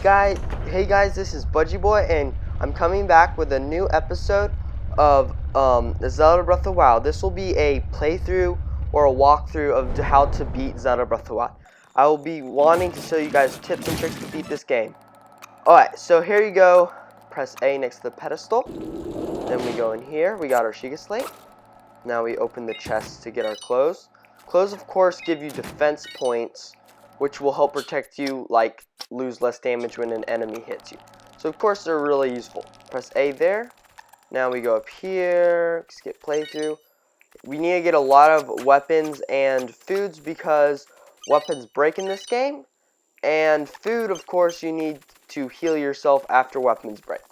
Hey guys, this is Budgie Boy, and I'm coming back with a new episode of Zelda Breath of the Wild. This will be a playthrough or a walkthrough of how to beat Zelda Breath of the Wild. I will be wanting to show you guys tips and tricks to beat this game. Alright, so here you go. Press A next to the pedestal. Then we go in here. We got our Sheikah Slate. Now we open the chest to get our clothes. Clothes, of course, give you defense points, which will help protect you, like lose less damage when an enemy hits you. So, of course, they're really useful. Press A there. Now we go up here, skip playthrough. We need to get a lot of weapons and foods because weapons break in this game. And food, of course, you need to heal yourself after weapons break.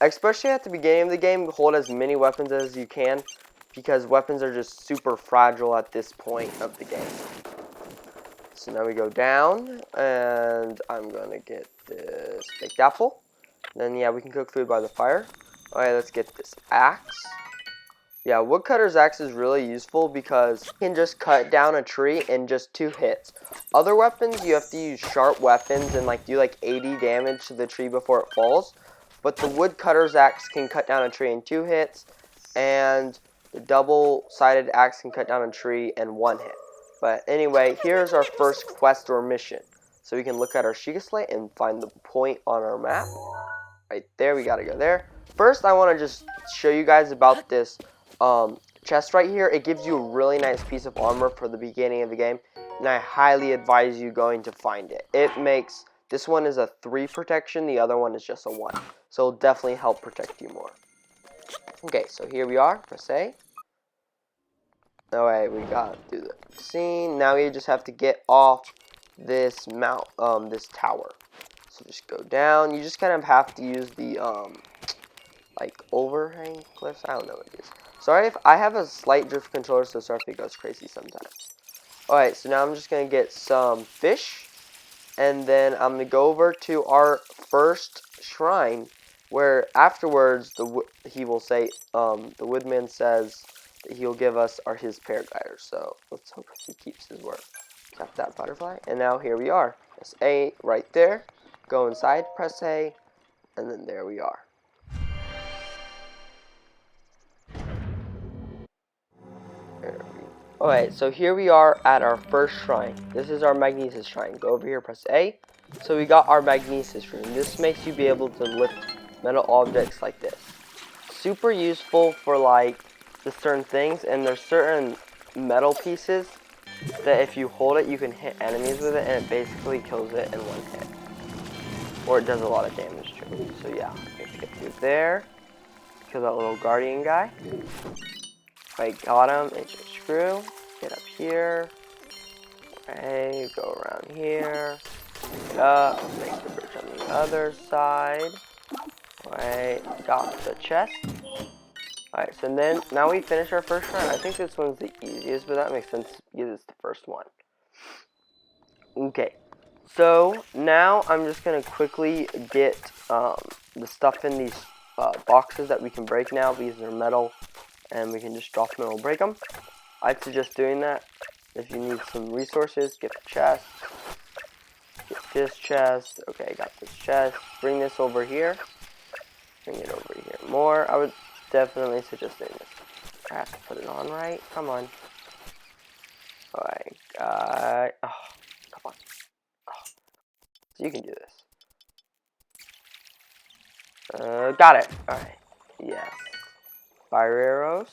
Especially at the beginning of the game, hold as many weapons as you can because weapons are just super fragile at this point of the game. So now we go down, and I'm going to get this baked apple. Then, yeah, we can cook food by the fire. Alright, let's get this axe. Yeah, woodcutter's axe is really useful because you can just cut down a tree in just 2 hits. Other weapons, you have to use sharp weapons and do 80 damage to the tree before it falls. But the woodcutter's axe can cut down a tree in 2 hits, and the double-sided axe can cut down a tree in 1 hit. But anyway, here's our first quest or mission. So we can look at our Sheikah Slate and find the point on our map. Right there, we gotta go there. First, I want to just show you guys about this chest right here. It gives you a really nice piece of armor for the beginning of the game, and I highly advise you going to find it. This one is a 3 protection, the other one is just a 1. So it'll definitely help protect you more. Okay, so here we are. Press A. Alright, we gotta do the scene. Now we just have to get off this this tower. So just go down. You just kind of have to use the overhang cliffs. I don't know what it is. Sorry if I have a slight drift controller, so sorry if it goes crazy sometimes. Alright, so now I'm just gonna get some fish, and then I'm gonna go over to our first shrine, where afterwards he will say the woodman says that he'll give us his paraglider. So let's hope he keeps his word. Tap that butterfly, and now here we are. Press A right there. Go inside, press A, and then there we are. Alright, so here we are at our first shrine. This is our magnesis shrine. Go over here, press A. So we got our magnesis room. This makes you be able to lift metal objects like this. Super useful for the certain things, and there's certain metal pieces that if you hold it, you can hit enemies with it, and it basically kills it in 1 hit. Or it does a lot of damage to it. So yeah, let's get through there. Kill that little guardian guy. If I got him, it's a screw. Get up here. Okay, go around here. Pick it up. Make the bridge on the other side. Alright, got the chest. Alright, so then, now we finish our first shrine. I think this one's the easiest, but that makes sense because it's the first one. Okay, so now I'm just going to quickly get the stuff in these boxes that we can break now because they're metal, and we can just drop them and it'll break them. I'd suggest doing that. If you need some resources, get the chest. Get this chest. Okay, got this chest. Bring this over here. Bring it over here more. I would definitely suggest doing this. I have to put it on right. Come on. Alright, oh, come on. Oh. So you can do this. Got it. Alright. Yes. Fire arrows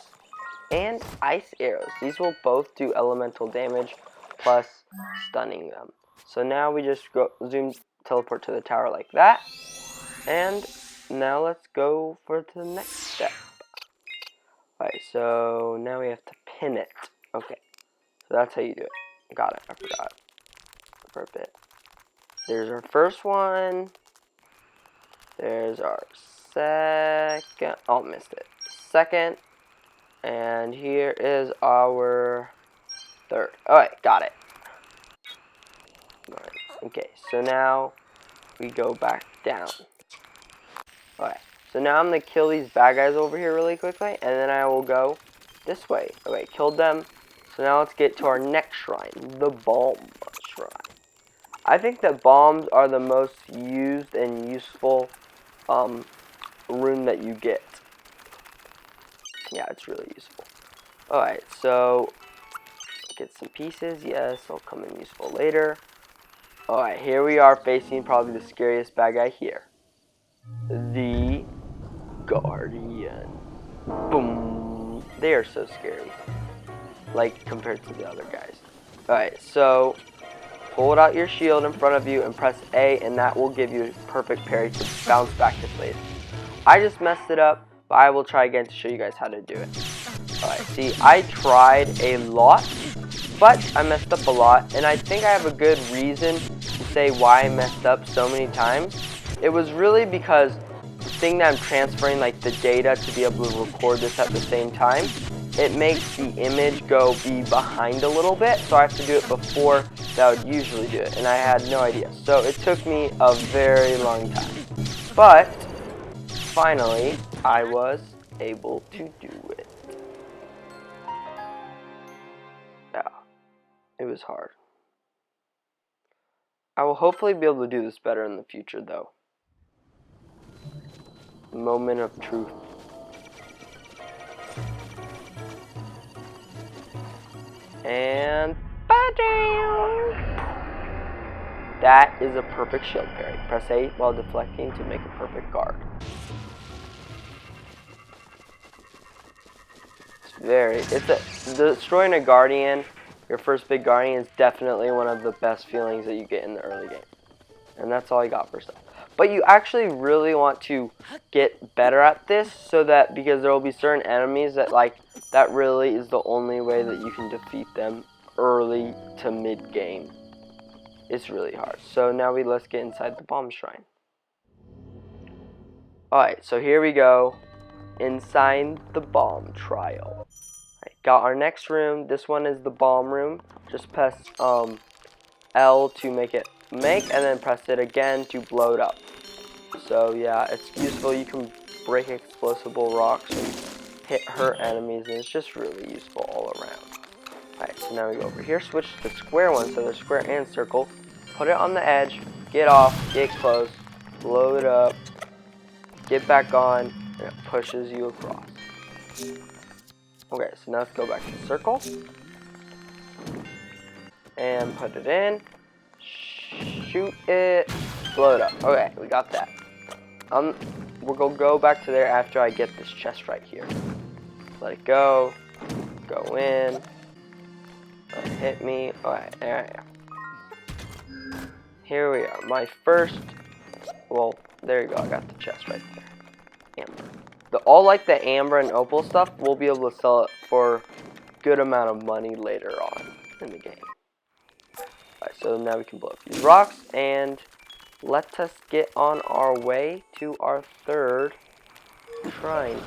and ice arrows. These will both do elemental damage plus stunning them. So now we just teleport to the tower like that. And now let's go for the next step. Alright, so now we have to pin it. Okay, so that's how you do it. Got it, I forgot for a bit. There's our first one. There's our second. Oh, missed it. Second. And here is our third. Alright, got it. Alright, okay, so now we go back down. Alright, so now I'm going to kill these bad guys over here really quickly, and then I will go this way. Okay, killed them. So now let's get to our next shrine, the Balm Shrine. I think that bombs are the most used and useful rune that you get. Yeah, it's really useful. Alright, so get some pieces. Yes, they'll come in useful later. Alright, here we are facing probably the scariest bad guy here. The Guardian. Boom. They are so scary. Like, compared to the other guys. Alright, so pull out your shield in front of you and press A, and that will give you a perfect parry to bounce back this way. I just messed it up, but I will try again to show you guys how to do it. Alright, see, I tried a lot, but I messed up a lot, and I think I have a good reason to say why I messed up so many times. It was really because the thing that I'm transferring, like the data to be able to record this at the same time, it makes the image be behind a little bit, so I have to do it before that I would usually do it, and I had no idea. So it took me a very long time. But finally, I was able to do it. Yeah, it was hard. I will hopefully be able to do this better in the future, though. Moment of truth. And that is a perfect shield parry. Press A while deflecting to make a perfect guard. Destroying a guardian, your first big guardian, is definitely one of the best feelings that you get in the early game. And that's all I got for stuff. But you actually really want to get better at this, so that, because there will be certain enemies that really is the only way that you can defeat them early to mid game. It's really hard. So now let's get inside the bomb shrine. Alright, so here we go. Inside the bomb trial. Right, got our next room. This one is the bomb room. Just press L to make, and then press it again to blow it up. So yeah, it's useful. You can break explosible rocks and hurt enemies, and it's just really useful all around. Alright, so now we go over here, switch to the square one, so there's square and circle. Put it on the edge, get off, get close, blow it up, get back on, and it pushes you across. Okay, so now let's go back to circle. And put it in. Shoot it. Blow it up. Okay, we got that. We're gonna go back to there after I get this chest right here. Let it go. Go in. Let it hit me. Alright, there I am. Here we are. My first. Well, there you go. I got the chest right there. Amber. All like the amber and opal stuff, we'll be able to sell it for a good amount of money later on in the game. Alright, so now we can blow up these rocks, and let us get on our way to our third shrine.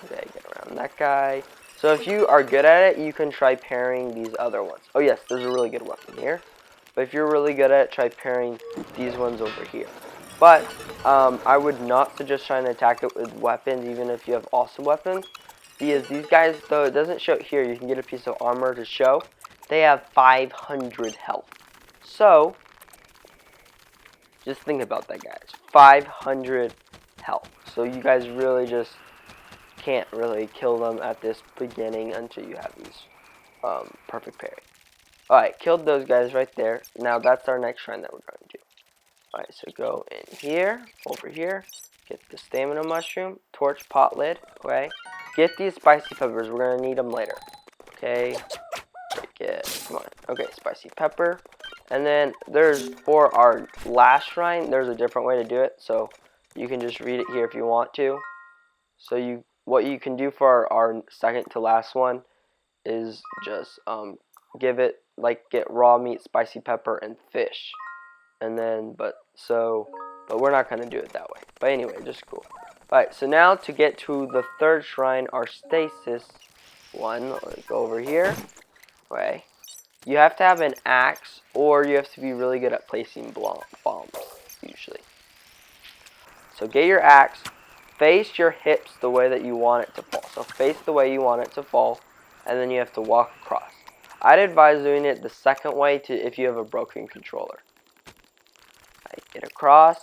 Okay, get around that guy. So if you are good at it, you can try pairing these other ones. Oh yes, there's a really good weapon here. But if you're really good at it, try pairing these ones over here. But I would not suggest trying to attack it with weapons, even if you have awesome weapons. Because these guys, though it doesn't show it here, you can get a piece of armor to show. They have 500 health. So, just think about that, guys. 500 health. So you guys really just can't really kill them at this beginning until you have these perfect parry. Alright, killed those guys right there. Now that's our next shrine that we're going to do. Alright, so go in here, over here, get the stamina mushroom, torch, pot lid, okay? Get these spicy peppers, we're going to need them later. Okay, come on, okay, spicy pepper. And then for our last shrine, there's a different way to do it, so you can just read it here if you want to. So what you can do for our second to last one is just get raw meat, spicy pepper, and fish. And then, but we're not going to do it that way. But anyway, just cool. Alright, so now to get to the third shrine, our stasis one, let's go over here. Okay. You have to have an axe, or you have to be really good at placing bombs, usually. So get your axe, face your hips the way that you want it to fall. So face the way you want it to fall, and then you have to walk across. I'd advise doing it the second way if you have a broken controller. across.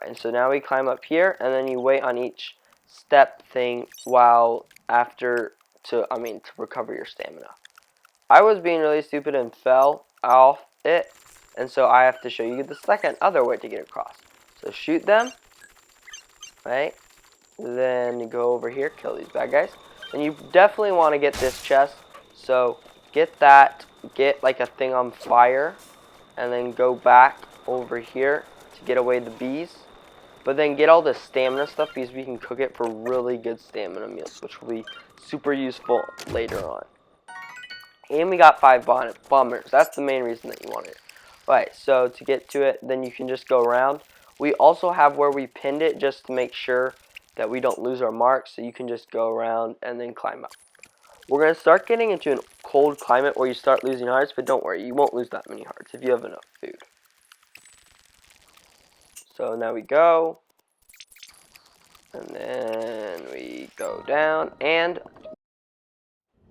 And so now we climb up here, and then you wait on each step thing while to recover your stamina. I was being really stupid and fell off it, and so I have to show you the second other way to get across. So shoot them, right? Then go over here, kill these bad guys. And you definitely want to get this chest, so get that, get like a thing on fire, and then go back over here to get away the bees. But then get all the stamina stuff because we can cook it for really good stamina meals, which will be super useful later on. And we got 5 bombers. That's the main reason that you want it. Alright, so to get to it, then you can just go around. We also have where we pinned it just to make sure that we don't lose our mark, so you can just go around and then climb up. We're going to start getting into a cold climate where you start losing hearts, but don't worry, you won't lose that many hearts if you have enough food. So now we go, and then we go down, and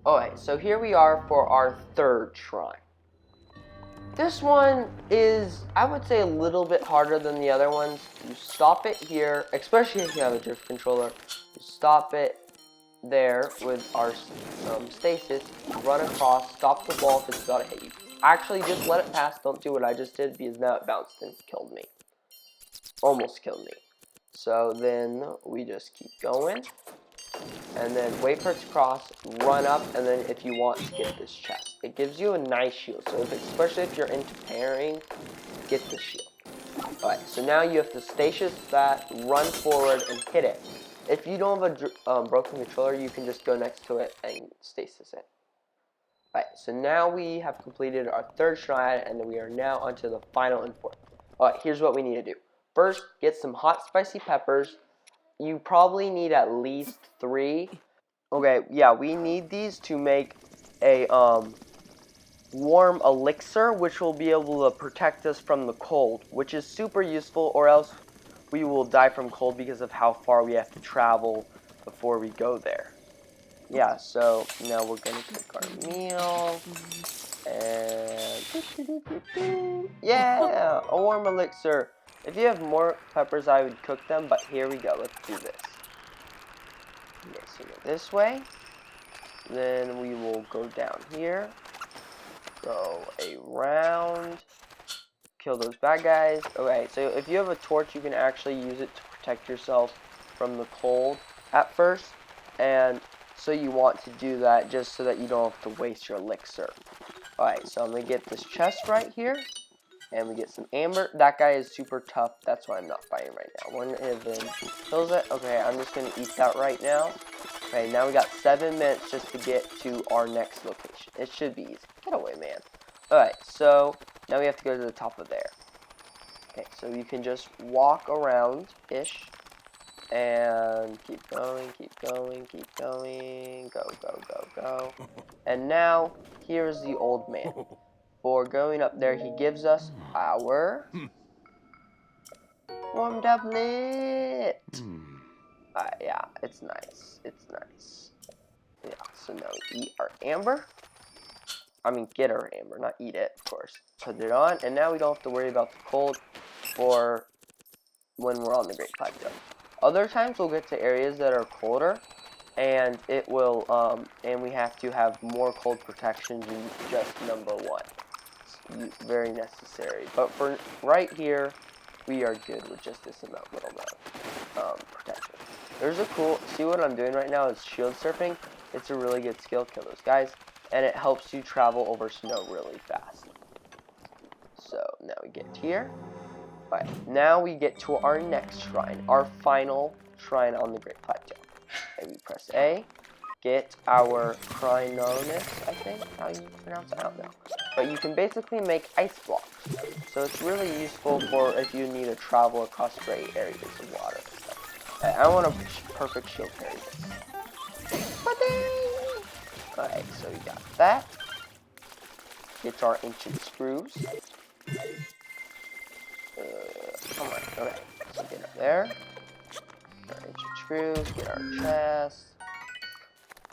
alright, so here we are for our third shrine. This one is, I would say, a little bit harder than the other ones. You stop it here, especially if you have a drift controller. You stop it there with our stasis, run across, stop the ball if it's about to hit you. Actually, just let it pass. Don't do what I just did because now it bounced and killed me. Almost killed me. So then we just keep going. And then wait for it to cross, run up, and then if you want to get this chest. It gives you a nice shield, so especially if you're into parrying, get the shield. Alright, so now you have to stasis that, run forward, and hit it. If you don't have a broken controller, you can just go next to it and stasis it. Alright, so now we have completed our third shrine, and we are now onto the final and fourth. Alright, here's what we need to do. First, get some hot spicy peppers. You probably need at least 3. Okay, yeah, we need these to make a warm elixir, which will be able to protect us from the cold, which is super useful, or else we will die from cold because of how far we have to travel before we go there. Yeah, so now we're gonna cook our meal, and yeah, a warm elixir. If you have more peppers, I would cook them, but here we go. Let's do this. Okay, so go this way. Then we will go down here. Go around. Kill those bad guys. Okay, so if you have a torch, you can actually use it to protect yourself from the cold at first. And so you want to do that just so that you don't have to waste your elixir. Alright, so I'm going to get this chest right here. And we get some amber. That guy is super tough. That's why I'm not fighting right now. One of them kills it. Okay, I'm just going to eat that right now. Okay, now we got 7 minutes just to get to our next location. It should be easy. Get away, man. Alright, so now we have to go to the top of there. Okay, so you can just walk around-ish. And keep going, keep going, keep going. Go, go, go, go. And now, here's the old man. For going up there, he gives us our warm doublet. Yeah, it's nice. It's nice. Yeah, so now we eat our amber. I mean, get our amber, not eat it, of course. Put it on, and now we don't have to worry about the cold for when we're on the Great Plateau. Other times we'll get to areas that are colder, and it will, and we have to have more cold protection than just number 1. Very necessary, but for right here we are good with just this little amount of protection. There's a cool, see what I'm doing right now is shield surfing. It's a really good skill, kill those guys, and it helps you travel over snow really fast. So now we get here. Alright, now we get to our next shrine, our final shrine on the Great Plateau. And we press A, get our Crinonis, I think, how you pronounce it, I don't know. But you can basically make ice blocks. So it's really useful for if you need to travel across great areas of water. I want a perfect shield parry this. Alright, so we got that. Get our ancient screws. Come on, okay. So get up there. Our ancient screws, get our chest.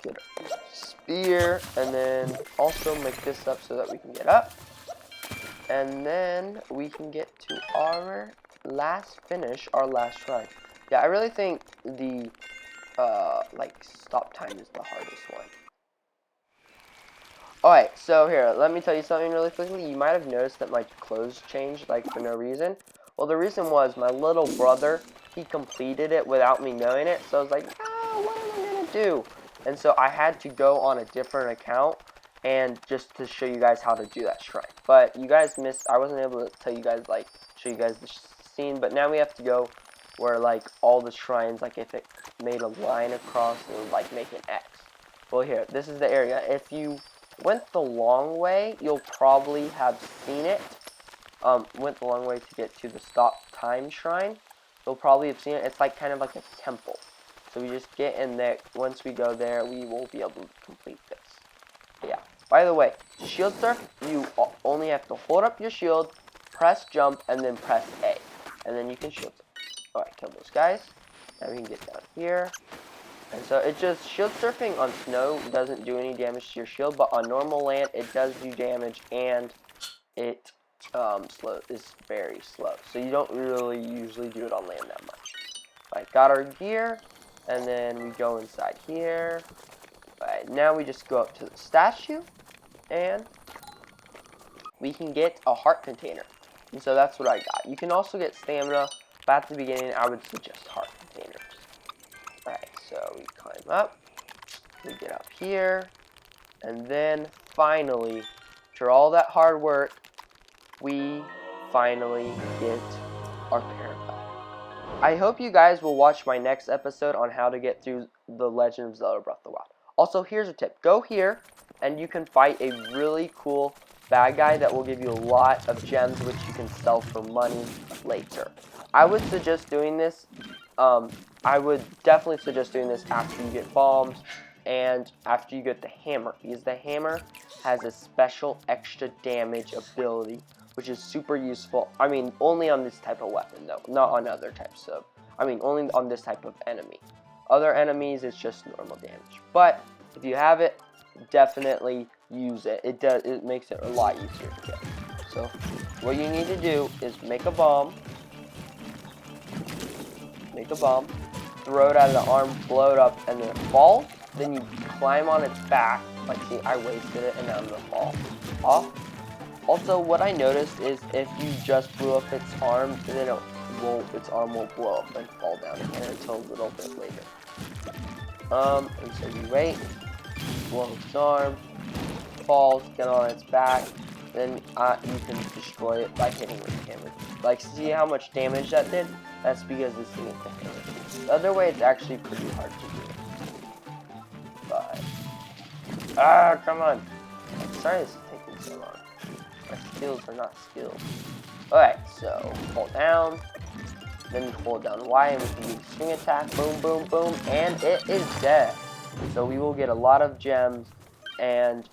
Get a spear, and then also make this up so that we can get up. And then we can get to our finish our last shrine. Yeah, I really think the like stop time is the hardest one. Alright, so here, let me tell you something really quickly. You might have noticed that my clothes changed, like, for no reason. Well, the reason was my little brother, he completed it without me knowing it. So I was like, ah, what am I going to do? And so I had to go on a different account and just to show you guys how to do that shrine. But you guys missed, I wasn't able to tell you guys, like, show you guys the scene. But now we have to go where, like, all the shrines, like, if it made a line across, it would, like, make an X. Well, here, this is the area. If you went the long way, you'll probably have seen it. Went the long way to get to the stop time shrine. You'll probably have seen it. It's like kind of like a temple. So we just get in there. Once we go there, we will be able to complete this. But yeah. By the way, shield surf, you only have to hold up your shield, press jump, and then press A. And then you can shield surf. Alright, kill those guys. Now we can get down here. And so it just, shield surfing on snow doesn't do any damage to your shield, but on normal land it does do damage, and it is very slow. So you don't really usually do it on land that much. Alright, got our gear, and then we go inside here. Alright, now we just go up to the statue, and we can get a heart container. And so that's what I got. You can also get stamina, but at the beginning I would suggest heart containers. Alright, so we climb up, we get up here, and then finally, after all that hard work, we finally get our parapet. I hope you guys will watch my next episode on how to get through The Legend of Zelda Breath of the Wild. Also, here's a tip. Go here, and you can fight a really cool bad guy that will give you a lot of gems, which you can sell for money later. I would suggest doing this. I would definitely suggest doing this after you get bombs and after you get the hammer, because the hammer has a special extra damage ability, which is super useful. I mean, only on this type of weapon, though, not on other types of, only on this type of enemy. Other enemies, it's just normal damage. But if you have it, definitely use it. It makes it a lot easier to kill. So what you need to do is make a bomb, throw it out of the arm, blow it up, and then it falls. Then you climb on its back. Like, see, I wasted it, and now I'm gonna fall off. Also, what I noticed is if you just blew up its arm, then its arm won't blow up and fall down again until a little bit later. And so you wait, blow its arm, falls, get on its back, then you can destroy it by hitting with the hammer. Like, see how much damage that did? That's because it's hitting with the hammer. The other way, it's actually pretty hard to do. But, come on. I'm sorry this is taking so long. My skills are not skills. Alright, so hold down, then you hold down Y, and we can do swing attack, boom, boom, boom, and it is dead. So we will get a lot of gems, and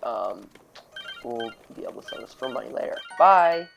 we'll be able to sell this for money later. Bye!